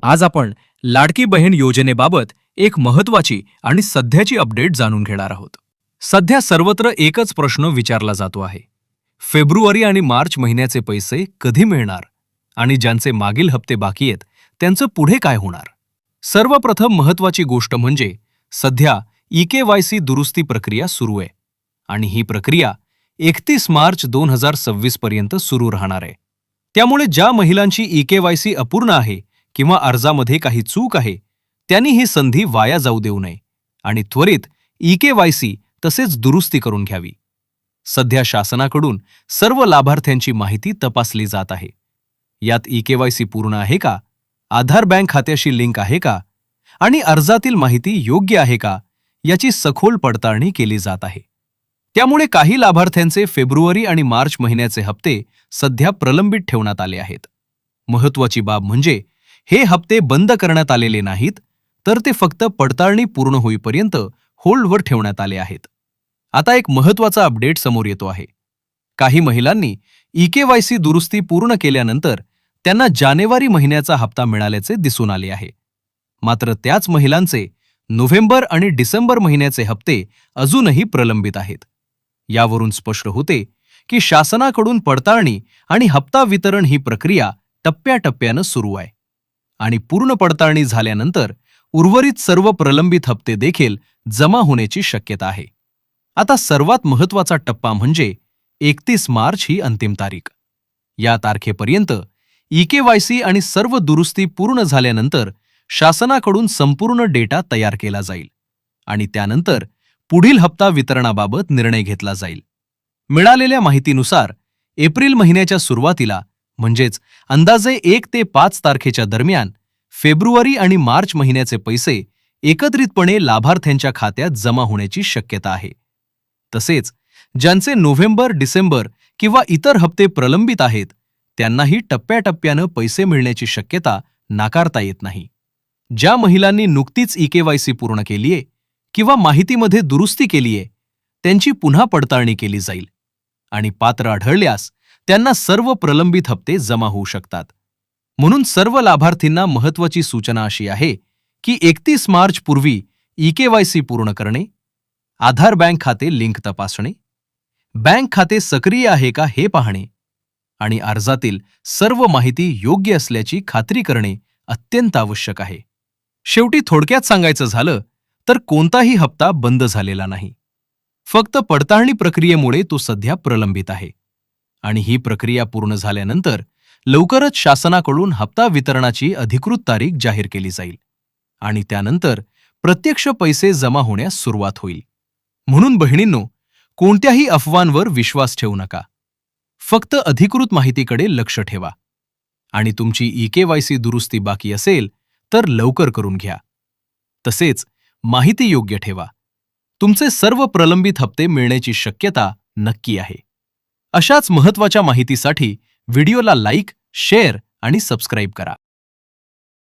आज आपण लाडकी बहीण योजनेबाबत एक महत्वाची आणि सध्याची अपडेट जाणून घेणार आहोत. सध्या सर्वत्र एकच प्रश्न विचारला जातो आहे. फेब्रुवारी आणि मार्च महिन्याचे पैसे कधी मिळणार आणि ज्यांचे मागील हप्ते बाकी आहेत त्यांचं पुढे काय होणार? सर्वप्रथम महत्वाची गोष्ट म्हणजे सध्या EKYC दुरुस्ती प्रक्रिया सुरू आहे आणि ही प्रक्रिया 31 मार्च 2026 पर्यंत सुरू राहणार आहे. त्यामुळे ज्या महिलांची EKYC अपूर्ण आहे किंवा अर्जामध्ये काही चूक आहे त्यांनी ही संधी वाया जाऊ देऊ नये आणि त्वरित EKYC तसेच दुरुस्ती करून घ्यावी. सध्या शासनाकडून सर्व लाभार्थ्यांची माहिती तपासली जात आहे. यात EKYC पूर्ण आहे का, आधार बँक खात्याशी लिंक आहे का आणि अर्जातील माहिती योग्य आहे का याची सखोल पडताळणी केली जात आहे. त्यामुळे काही लाभार्थ्यांचे फेब्रुवारी आणि मार्च महिन्याचे हप्ते सध्या प्रलंबित ठेवण्यात आले आहेत. महत्त्वाची बाब म्हणजे हे हप्ते बंद करण्यात आलेले नाहीत, तर ते फक्त पडताळणी पूर्ण होईपर्यंत होल्डवर ठेवण्यात आले आहेत. आता एक महत्त्वाचा अपडेट समोर येतो आहे. काही महिलांनी EKYC दुरुस्ती पूर्ण केल्यानंतर त्यांना जानेवारी महिन्याचा हप्ता मिळाल्याचे दिसून आले आहे. मात्र त्याच महिलांचे नोव्हेंबर आणि डिसेंबर महिन्याचे हप्ते अजूनही प्रलंबित आहेत. यावरून स्पष्ट होते की शासनाकडून पडताळणी आणि हप्ता वितरण ही प्रक्रिया टप्प्याटप्प्यानं सुरू आहे आणि पूर्ण पडताळणी झाल्यानंतर उर्वरित सर्व प्रलंबित हप्ते देखील जमा होण्याची शक्यता आहे. आता सर्वात महत्त्वाचा टप्पा म्हणजे 31 मार्च ही अंतिम तारीख. या तारखेपर्यंत EKYC आणि सर्व दुरुस्ती पूर्ण झाल्यानंतर शासनाकडून संपूर्ण डेटा तयार केला जाईल आणि त्यानंतर पुढील हप्ता वितरणाबाबत निर्णय घेतला जाईल. मिळालेल्या माहितीनुसार एप्रिल महिन्याच्या सुरुवातीला म्हणजेच अंदाजे 1 ते 5 तारखेच्या दरम्यान फेब्रुवारी आणि मार्च महिन्याचे पैसे एकत्रितपणे लाभार्थ्यांच्या खात्यात जमा होण्याची शक्यता आहे. तसेच ज्यांचे नोव्हेंबर, डिसेंबर किंवा इतर हप्ते प्रलंबित आहेत त्यांनाही टप्प्याटप्प्यानं पैसे मिळण्याची शक्यता नाकारता येत नाही. ज्या महिलांनी नुकतीच EKYC पूर्ण केलीये किंवा माहितीमध्ये दुरुस्ती केलीये त्यांची पुन्हा पडताळणी केली जाईल आणि पात्र आढळल्यास त्यांना सर्व प्रलंबित हप्ते जमा होऊ शकतात. म्हणून सर्व लाभार्थींना महत्त्वाची सूचना अशी आहे की 31 मार्च पूर्वी EKYC पूर्ण करणे, आधार बँक खाते लिंक तपासणे, बँक खाते सक्रिय आहे का हे पाहणे आणि अर्जातील सर्व माहिती योग्य असल्याची खात्री करणे अत्यंत आवश्यक आहे. शेवटी थोडक्यात सांगायचं झालं तर कोणताही हप्ता बंद झालेला नाही. फक्त पडताळणी प्रक्रियेमुळे तो सध्या प्रलंबित आहे आणि ही प्रक्रिया पूर्ण झाल्यानंतर लवकरच शासनाकडून हप्ता वितरणाची अधिकृत तारीख जाहीर केली जाईल आणि त्यानंतर प्रत्यक्ष पैसे जमा होण्यास सुरुवात होईल. म्हणून बहिणींनो, कोणत्याही अफवांवर विश्वास ठेवू नका. फक्त अधिकृत माहितीकडे लक्ष ठेवा आणि तुमची EKYC दुरुस्ती बाकी असेल तर लवकर करून घ्या. तसेच माहिती योग्य ठेवा. तुमचे सर्व प्रलंबित हप्ते मिळण्याची शक्यता नक्की आहे. अशाच महत्त्वाच्या माहितीसाठी व्हिडिओला लाईक, शेअर आणि सबस्क्राईब करा.